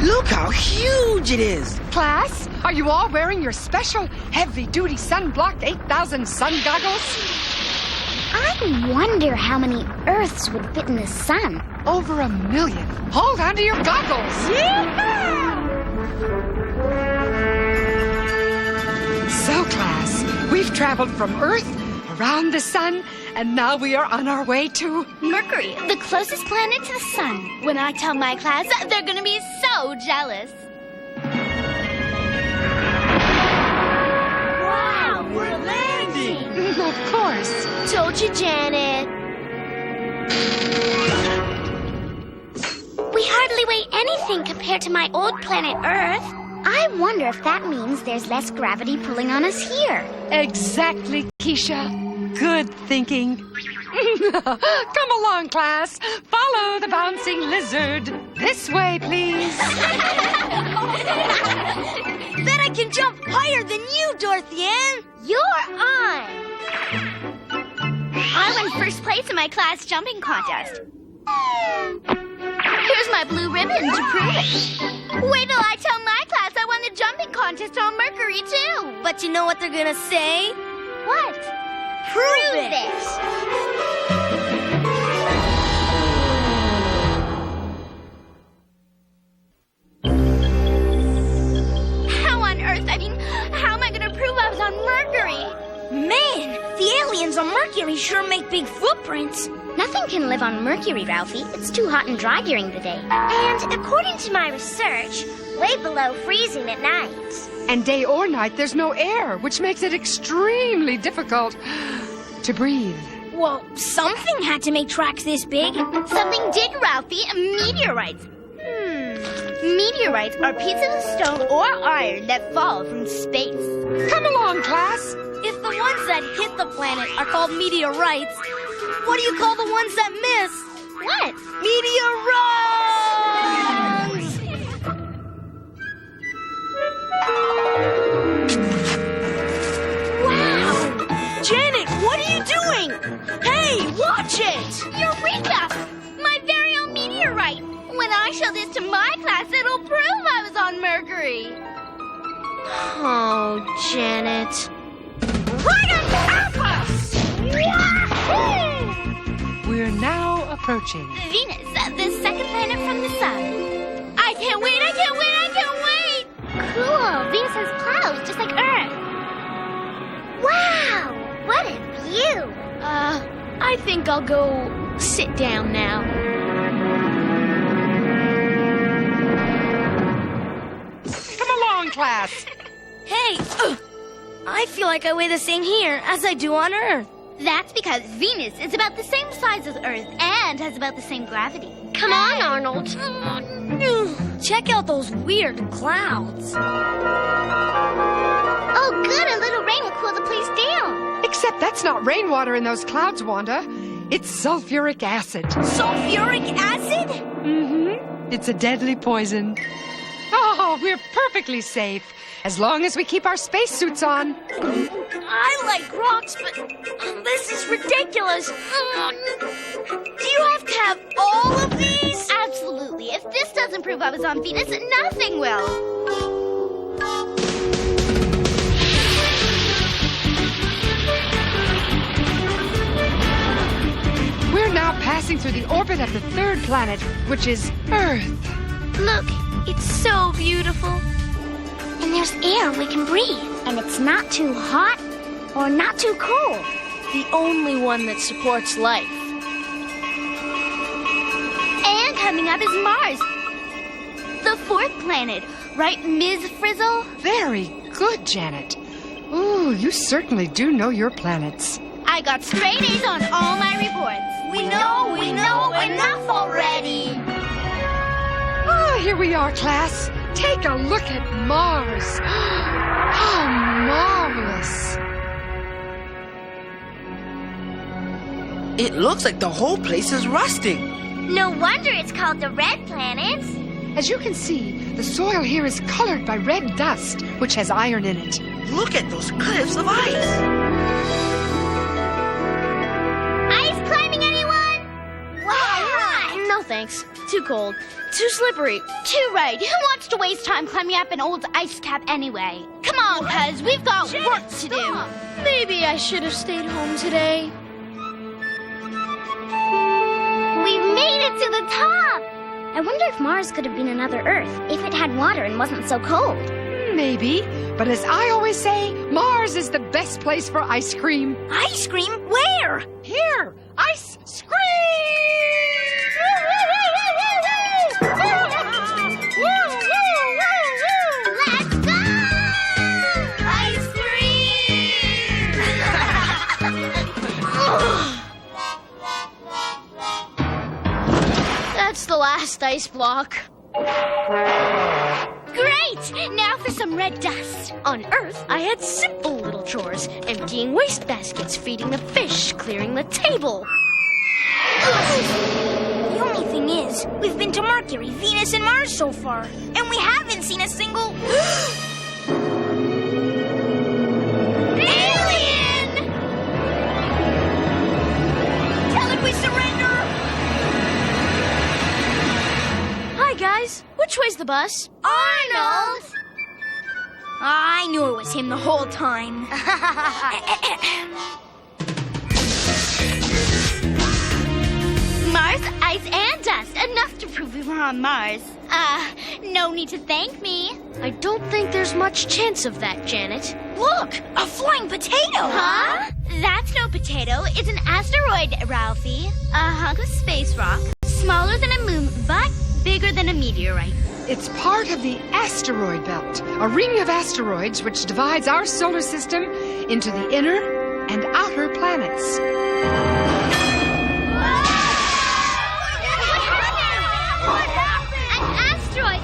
Look how huge it is. Class, are you all wearing your special heavy-duty sun-blocked 8,000 sun goggles? I wonder how many Earths would fit in the sun. Over 1 million. Hold on to your goggles. So, class, we've traveled from Earth, around the sun, and now we are on our way to... Mercury, the closest planet to the sun. When I tell my class, they're gonna be so jealous. Wow, we're landing! Of course. Told you, Janet. We hardly weigh anything compared to my old planet Earth. I wonder if that means there's less gravity pulling on us here. Exactly, Keesha. Good thinking. Come along, class. Follow the bouncing lizard. This way, please. Bet I can jump higher than you, Dorothy Ann. You're on. I won first place in my class jumping contest. Here's my blue ribbon to prove it. Wait till I tell my class I won the jumping contest on Mercury, too. But you know what they're gonna say? What? Prove it. How on earth? I mean, how am I going to prove I was on Mercury? Man, the aliens on Mercury sure make big footprints. Nothing can live on Mercury, Ralphie. It's too hot and dry during the day. And according to my research, way below freezing at night. And day or night, there's no air, which makes it extremely difficult to breathe. Well, something had to make tracks this big. Something did, Ralphie. Meteorites. Meteorites are pieces of stone or iron that fall from space. Come along, class. If the ones that hit the planet are called meteorites, what do you call the ones that miss? What? Meteorites! Wow! Janet, what are you doing? Hey, watch it! Eureka! My very own meteorite. When I show this to my class, it'll prove I was on Mercury. Oh, Janet. Right on purpose! We're now approaching. Venus, the second planet from the sun. I can't wait, I can't wait, I can't wait! Cool. Venus has clouds just like Earth. Wow! What a view! I think I'll go sit down now. Come along, class. Hey, I feel like I weigh the same here as I do on Earth. That's because Venus is about the same size as Earth and has about the same gravity. Come on, Arnold. Check out those weird clouds. Oh, good. A little rain will cool the place down. Except that's not rainwater in those clouds, Wanda. It's sulfuric acid. Sulfuric acid? Mm-hmm. It's a deadly poison. Oh, we're perfectly safe. As long as we keep our spacesuits on. I like rocks, but this is ridiculous. Do you have to have all of these? Absolutely. If this doesn't prove I was on Venus, nothing will. We're now passing through the orbit of the third planet, which is Earth. Look, it's so beautiful. And there's air we can breathe. And it's not too hot or not too cold. The only one that supports life. And coming up is Mars. The fourth planet. Right, Ms. Frizzle? Very good, Janet. Ooh, you certainly do know your planets. I got straight A's on all my reports. We know, enough already. Ah, here we are, class. Take a look at Mars. How marvelous. It looks like the whole place is rusting. No wonder it's called the Red Planet. As you can see, the soil here is colored by red dust, which has iron in it. Look at those cliffs of ice. Ice climbing, anyone? No thanks. Too cold. Too slippery. Too right. Who wants to waste time climbing up an old ice cap anyway? Come on, cuz we've got work to do. Maybe I should have stayed home today. We made it to the top! I wonder if Mars could have been another Earth if it had water and wasn't so cold. Maybe, but as I always say, Mars is the best place for ice cream. Ice cream? Where? Here, ice cream! Let's go! Ice cream! That's the last ice block. Great! Now for some red dust. On Earth, I had simple little chores. Emptying waste baskets, feeding the fish, clearing the table. The only thing is, we've been to Mercury, Venus, and Mars so far, and we haven't seen a single... alien! Tell it we surrender! Hi, guys. Which way's the bus? Arnold! I knew it was him the whole time. Mars, ice, and dust. Enough to prove we were on Mars. No need to thank me. I don't think there's much chance of that, Janet. Look, a flying potato! Huh? That's no potato. It's an asteroid, Ralphie. A hunk of space rock. Smaller than a moon, but bigger than a meteorite. It's part of the asteroid belt, a ring of asteroids which divides our solar system into the inner and outer planets. What happened? An asteroid!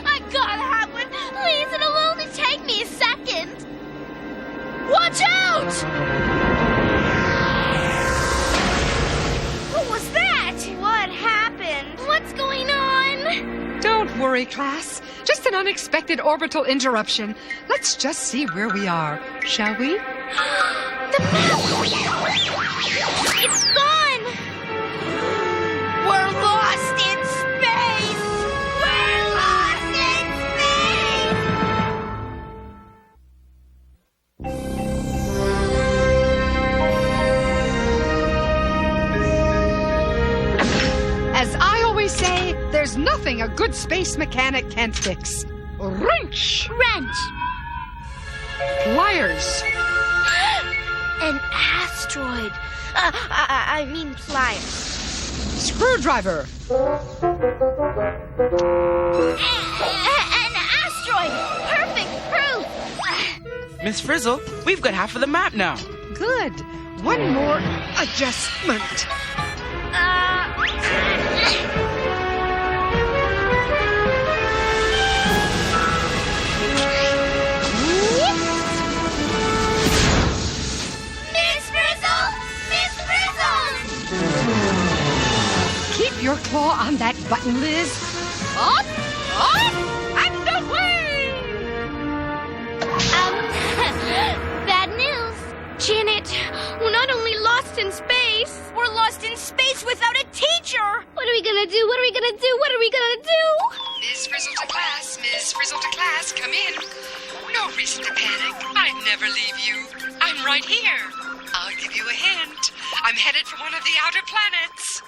I gotta have one. Please, it'll only take me a second. Watch out! What was that? What happened? What's going on? Don't worry, class. Just an unexpected orbital interruption. Let's just see where we are, shall we? The map! It's gone! We're lost in space! We're lost in space! As I always say, there's nothing a good space mechanic can't fix. Wrench! Wrench! Pliers! An asteroid. I mean pliers. Screwdriver! An asteroid! Perfect proof! Miss Frizzle, we've got half of the map now. Good. One more adjustment. Miss Frizzle! Miss Frizzle! Keep your claw on that button, Liz. Up, and away! Bad news. Janet, we're not only lost in space. We're lost in space without a teacher! What are we gonna do? What are we gonna do? What are we gonna do? Miss Frizzle to class, Miss Frizzle to class, come in. No reason to panic. I'd never leave you. I'm right here. I'll give you a hint. I'm headed for one of the outer planets.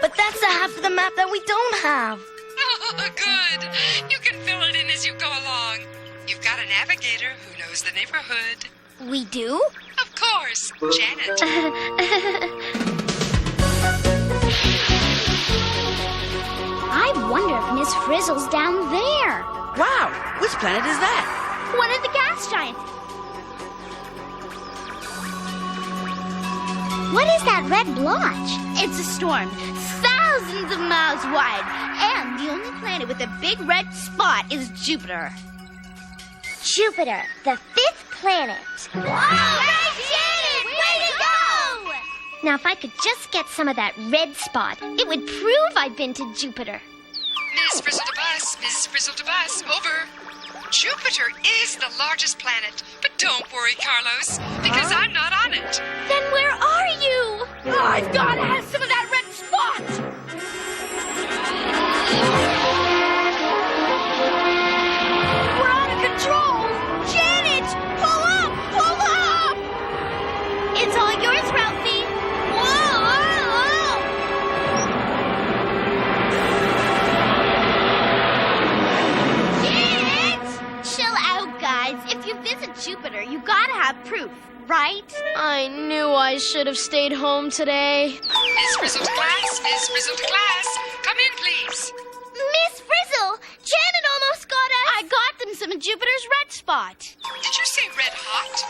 But that's the half of the map that we don't have. Oh, good. You can fill it in as you go along. You've got a navigator who knows the neighborhood. We do? Of course, Janet. I wonder if Miss Frizzle's down there. Wow, which planet is that? One of the gas giants. What is that red blotch? It's a storm, thousands of miles wide, and the only planet with a big red spot is Jupiter. Jupiter, the 5th planet. Wow! I did it! Way to go! Now, if I could just get some of that red spot, it would prove I'd been to Jupiter. Miss Frizzle to bus, Miss Frizzle to bus, over. Jupiter is the largest planet, but don't worry, Carlos, because I'm not on it. Then where are you? I've got to have some of that red spot! have proof, right? I knew I should have stayed home today. Miss Frizzle to class, Miss Frizzle to class. Come in, please. Miss Frizzle, Janet almost got us. I got them some of Jupiter's red spot. Did you say red hot?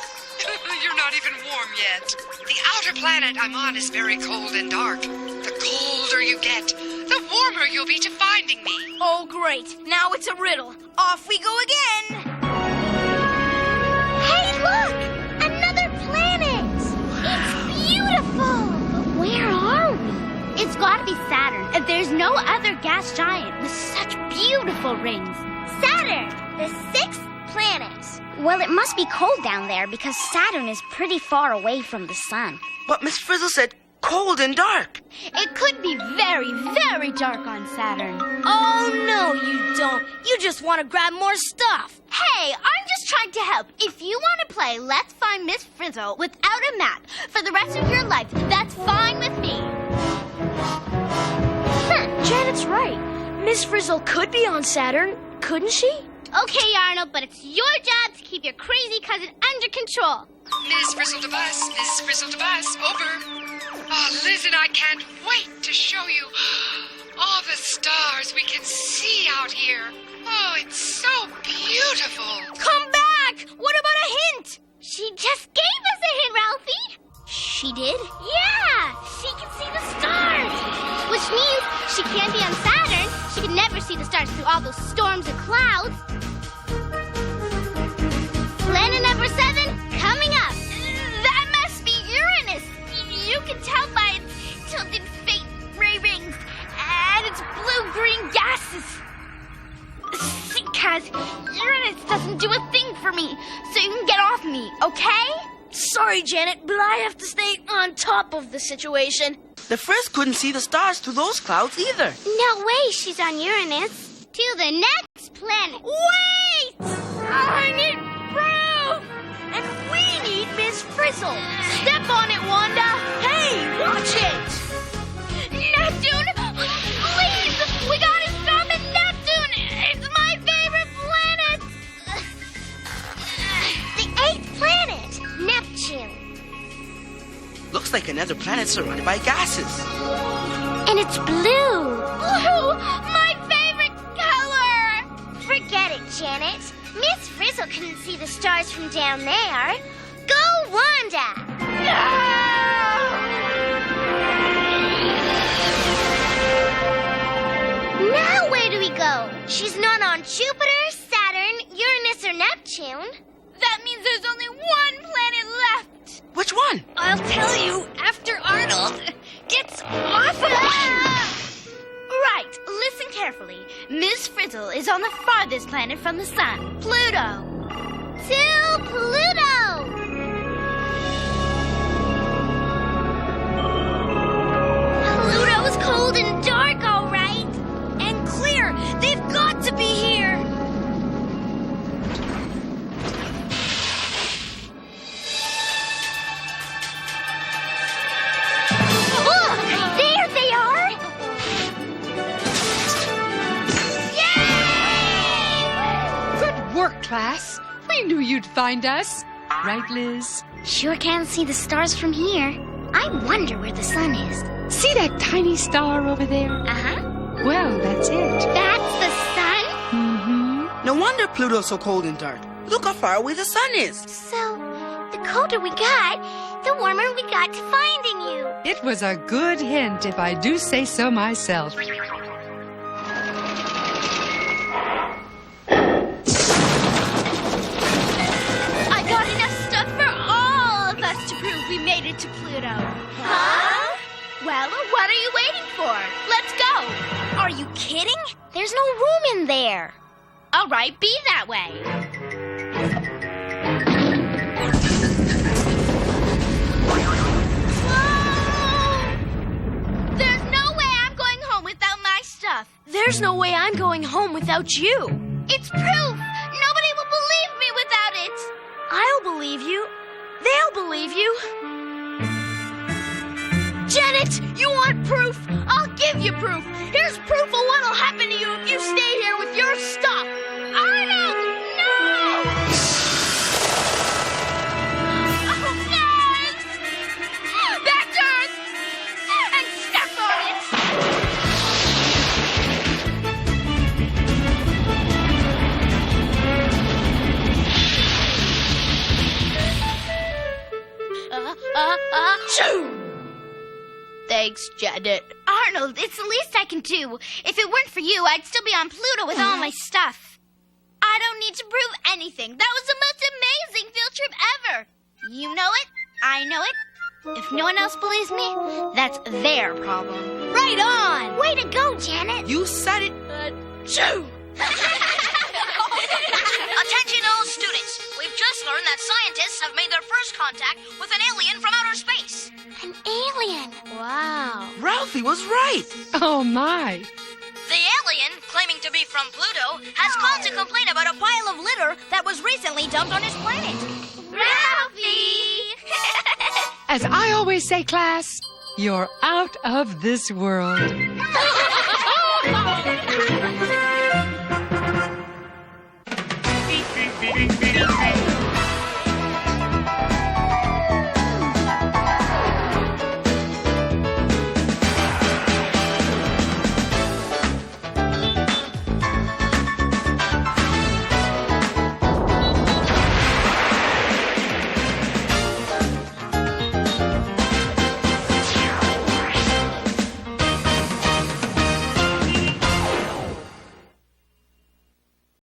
You're not even warm yet. The outer planet I'm on is very cold and dark. The colder you get, the warmer you'll be to finding me. Oh, great. Now it's a riddle. Off we go again. Hey, look! Another planet! It's beautiful! But where are we? It's gotta be Saturn. There's no other gas giant with such beautiful rings. Saturn, the 6th planet. Well, it must be cold down there because Saturn is pretty far away from the sun. But Miss Frizzle said cold and dark. It could be very, very dark on Saturn. Oh, no, you don't. You just want to grab more stuff. Hey, I'm just trying to help. If you want to play Let's Find Miss Frizzle without a map for the rest of your life, that's fine with me. Janet's right. Miss Frizzle could be on Saturn, couldn't she? Okay, Arnold, but it's your job to keep your crazy cousin under control. Miss Frizzle to bus, Miss Frizzle to bus, over. Oh, Liz and I can't wait to show you all the stars we can see out here. Oh, it's so beautiful. Come back! What about a hint? She just gave us a hint, Ralphie. She did? Yeah, she can see the stars. Which means she can't be on Saturn. She can never see the stars through all those storms and clouds. Planet number 7, coming up. That must be Uranus. You can tell by its tilted faint gray rings and its blue-green gases. See, Kaz, Uranus doesn't do a thing for me, so you can get off me, okay? Sorry, Janet, but I have to stay on top of the situation. The Frizz couldn't see the stars through those clouds either. No way she's on Uranus. To the next planet. Wait! I need proof! And we need Miss Frizzle. Step on it, Wanda. Hey, watch it. Neptune! Please! We gotta stop at Neptune! It's my favorite planet! The 8th planet, Neptune. Looks like another planet surrounded by gases. And it's blue. Blue! My favorite color! Forget it, Janet. Miss Frizzle couldn't see the stars from down there. Go, Wanda! Now where do we go? She's not on Jupiter, Saturn, Uranus, or Neptune. That means there's only one planet left! Which one? I'll tell you after Arnold gets off of me. Right, listen carefully. Miss Frizzle is on the farthest planet from the sun, Pluto. To Pluto! Pluto's cold and dark, all right. And clear. They've got to be here. Look! There they are! Good work, class. We knew you'd find us. Right, Liz? Sure can't see the stars from here. I wonder where the sun is. See that tiny star over there? Uh-huh. Well, that's it. That's the sun? Mm-hmm. No wonder Pluto's so cold and dark. Look how far away the sun is. So, the colder we got, the warmer we got to finding you. It was a good hint, if I do say so myself. I got enough stuff for all of us to prove we made it to Pluto. Huh? Well, what are you waiting for? Let's go. Are you kidding? There's no room in there. All right, be that way. Whoa! There's no way I'm going home without my stuff. There's no way I'm going home without you. It's proof. Nobody will believe me without it. I'll believe you. They'll believe you. Janet, you want proof? I'll give you proof. Here's proof of what'll happen to you if you stay here with your stuff. Arnold, no! Thanks, Janet. Arnold, it's the least I can do. If it weren't for you, I'd still be on Pluto with all my stuff. I don't need to prove anything. That was the most amazing field trip ever. You know it. I know it. If no one else believes me, that's their problem. Right on! Way to go, Janet. You said it. Choo! Attention all students. We've just learned that scientists have made their first contact with an alien from outer space. An alien. Wow. Ralphie was right. Oh, my. The alien, claiming to be from Pluto, has called to complain about a pile of litter that was recently dumped on his planet. Ralphie! As I always say, class, you're out of this world.